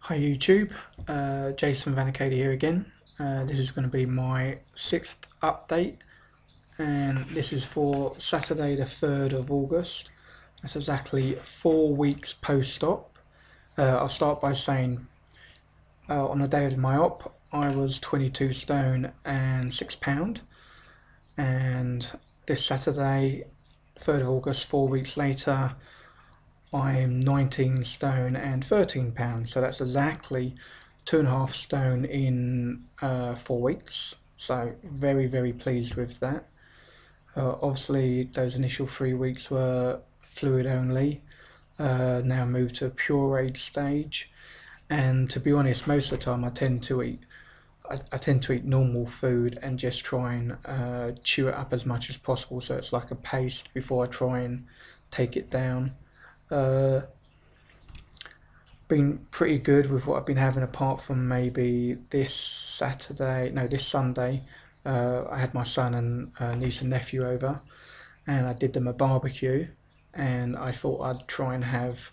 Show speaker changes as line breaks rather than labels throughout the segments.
Hi YouTube, Jason Vanicati here again. This is going to be my 6th update, and this is for Saturday the 3rd of August. That's exactly 4 weeks post-op. I'll start by saying on the day of my op I was 22 stone and 6 pound, and this Saturday 3rd of August, 4 weeks later, I'm 19 stone and 13 pounds, so that's exactly 2.5 stone in 4 weeks. So very pleased with that. Obviously, those initial 3 weeks were fluid only. Now moved to a pureed stage, and to be honest, most of the time I tend to eat normal food and just try and chew it up as much as possible, so it's like a paste before I try and take it down. Uh, been pretty good with what I've been having, apart from maybe this Sunday. I had my son and niece and nephew over, and I did them a barbecue, and I thought I'd try and have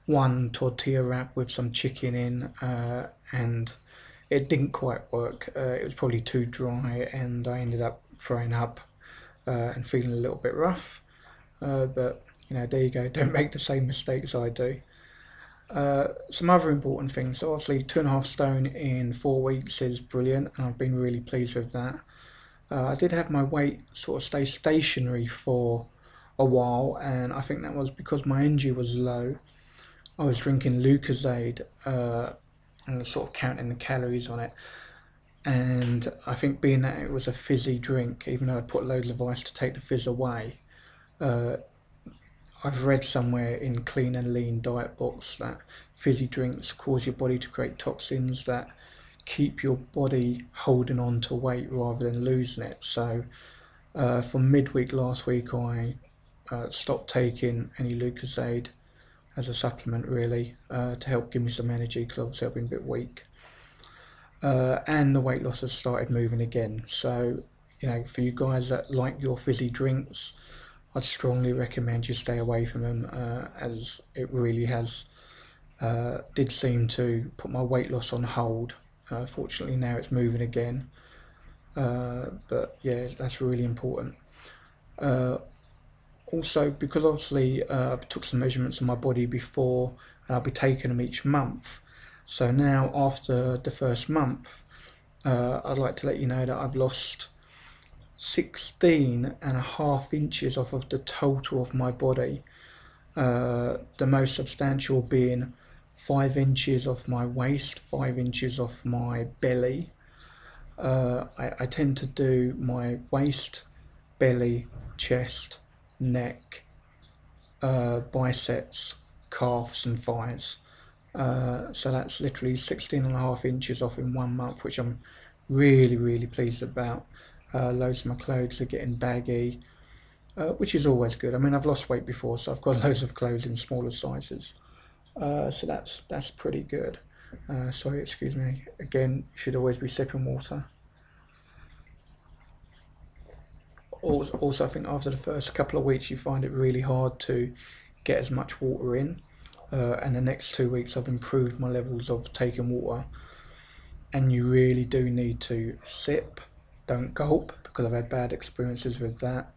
one tortilla wrap with some chicken in, and it didn't quite work. It was probably too dry, and I ended up throwing up and feeling a little bit rough. But there you go. Don't make the same mistakes I do. Some other important things. So obviously, 2.5 stone in 4 weeks is brilliant, and I've been really pleased with that. I did have my weight sort of stay stationary for a while, and I think that was because my energy was low. I was drinking Lucozade and sort of counting the calories on it, and I think being that it was a fizzy drink, even though I put loads of ice to take the fizz away, uh, I've read somewhere in Clean and Lean diet books that fizzy drinks cause your body to create toxins that keep your body holding on to weight rather than losing it. So from midweek last week, I stopped taking any Lucozade as a supplement, really, to help give me some energy, because obviously I've been a bit weak. And the weight loss has started moving again. So, for you guys that like your fizzy drinks, I'd strongly recommend you stay away from them, as it really has did seem to put my weight loss on hold. Fortunately, now it's moving again, but yeah, that's really important. Uh, Also, because obviously I took some measurements of my body before, and I'll be taking them each month. So now, after the first month, I'd like to let you know that I've lost 16.5 inches off of the total of my body. The most substantial being 5 inches off my waist, 5 inches off my belly. I tend to do my waist, belly, chest, neck, biceps, calves, and thighs. So that's literally 16.5 inches off in 1 month, which I'm really pleased about. Loads of my clothes are getting baggy, which is always good. I mean, I've lost weight before, so I've got loads of clothes in smaller sizes. So that's pretty good. Sorry, excuse me. Again, you should always be sipping water. Also, I think after the first couple of weeks, you find it really hard to get as much water in. And the next 2 weeks, I've improved my levels of taking water. And you really do need to sip, don't gulp, because I've had bad experiences with that.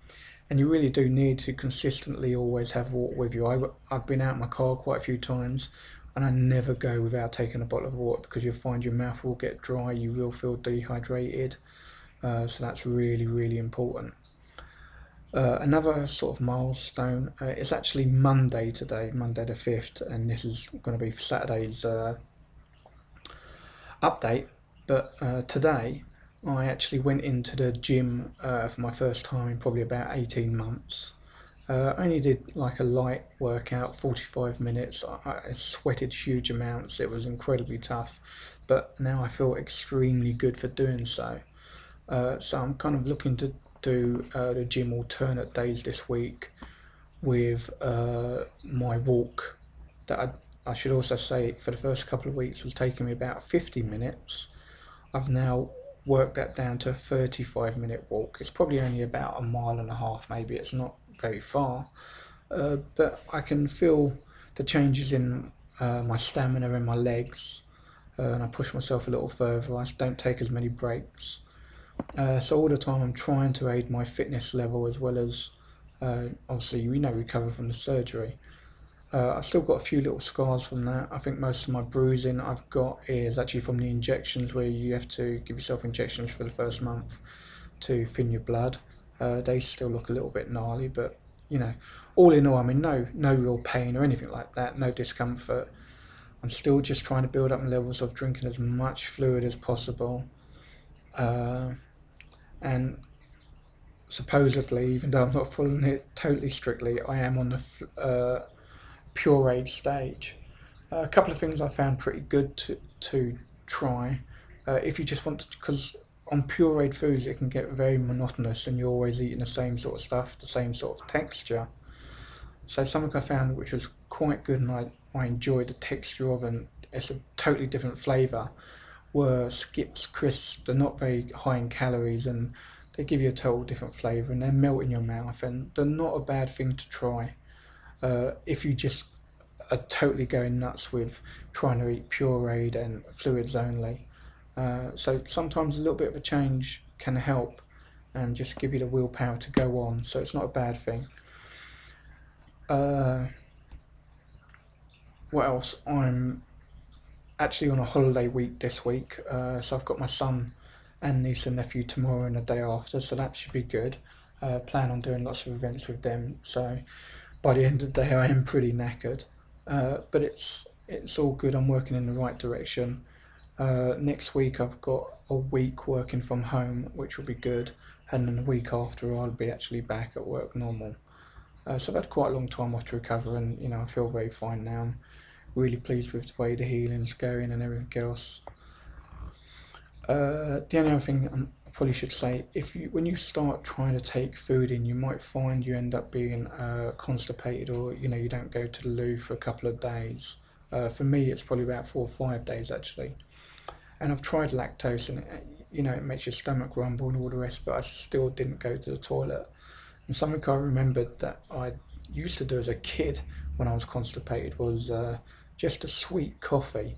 And you really do need to consistently always have water with you. I've been out in my car quite a few times, and I never go without taking a bottle of water, because you'll find your mouth will get dry, you will feel dehydrated. So that's really important. Another sort of milestone is actually Monday today, Monday the 5th, and this is going to be for Saturday's update. But today I actually went into the gym for my first time in probably about 18 months. I only did like a light workout, 45 minutes. I sweated huge amounts. It was incredibly tough, but now I feel extremely good for doing so. So I'm kind of looking to do the gym alternate days this week with my walk. I should also say, for the first couple of weeks, was taking me about 50 minutes. I've now worked that down to a 35-minute walk. It's probably only about a mile and a half, maybe. It's not very far, but I can feel the changes in my stamina in my legs, and I push myself a little further. I don't take as many breaks. So all the time I'm trying to aid my fitness level as well as obviously recover from the surgery. I've still got a few little scars from that. I think most of my bruising I've got is actually from the injections, where you have to give yourself injections for the first month to thin your blood. They still look a little bit gnarly, but you know, all in all, I mean, no real pain or anything like that, no discomfort. I'm still just trying to build up my levels of drinking as much fluid as possible. Uh, and supposedly, even though I'm not following it totally strictly, I am on the pureed stage. A couple of things I found pretty good to try. If you just want to, because on pureed foods it can get very monotonous and you're always eating the same sort of stuff, the same sort of texture. So something I found which was quite good and I enjoyed the texture of, and it's a totally different flavour, were Skips crisps. They're not very high in calories and they give you a total different flavour and they melt in your mouth, and they're not a bad thing to try if you just are totally going nuts with trying to eat pureed and fluids only. So sometimes a little bit of a change can help and just give you the willpower to go on. So it's not a bad thing. Uh, what else? I'm actually on a holiday week this week, so I've got my son and niece and nephew tomorrow and the day after, so that should be good. Plan on doing lots of events with them. So by the end of the day, I am pretty knackered, but it's all good. I'm working in the right direction. Next week I've got a week working from home, which will be good, and then the week after I'll be actually back at work normal. So I've had quite a long time off to recover, and I feel very fine now. I'm really pleased with the way the healing's going and everything else. The only other thing I probably should say, if you when you start trying to take food in, you might find you end up being constipated, or you don't go to the loo for a couple of days. For me, it's probably about 4 or 5 days actually. And I've tried lactose, and it makes your stomach rumble and all the rest, but I still didn't go to the toilet. And something I remembered that I used to do as a kid when I was constipated was just a sweet coffee,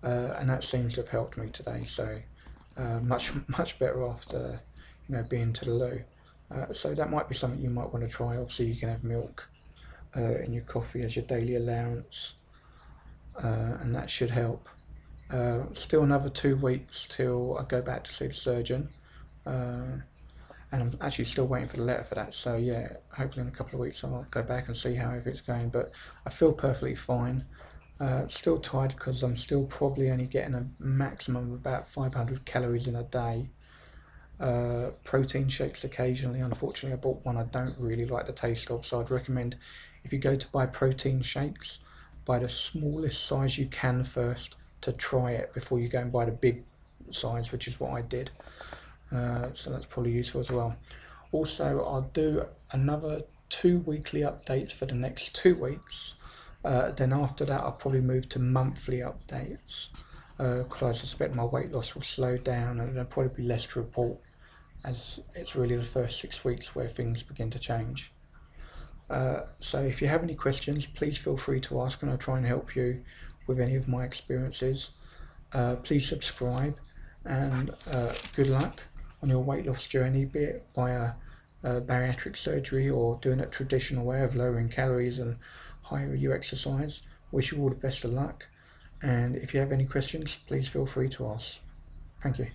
and that seems to have helped me today. So much better after being to the loo. So that might be something you might want to try. Obviously, you can have milk in your coffee as your daily allowance, and that should help. Still another 2 weeks till I go back to see the surgeon, and I'm actually still waiting for the letter for that. So yeah, hopefully in a couple of weeks I'll go back and see how everything's going. But I feel perfectly fine. Still tired because I'm still probably only getting a maximum of about 500 calories in a day. Protein shakes occasionally. Unfortunately, I bought one I don't really like the taste of, so I'd recommend if you go to buy protein shakes, buy the smallest size you can first to try it before you go and buy the big size, which is what I did. So that's probably useful as well. Also, I'll do another 2 weekly updates for the next 2 weeks. Then after that, I'll probably move to monthly updates because I suspect my weight loss will slow down and there'll probably be less to report, as it's really the first 6 weeks where things begin to change. So if you have any questions, please feel free to ask and I'll try and help you with any of my experiences. Please subscribe, and good luck on your weight loss journey, be it via bariatric surgery or doing it traditional way of lowering calories and higher you exercise. Wish you all the best of luck, and if you have any questions, please feel free to ask. Thank you.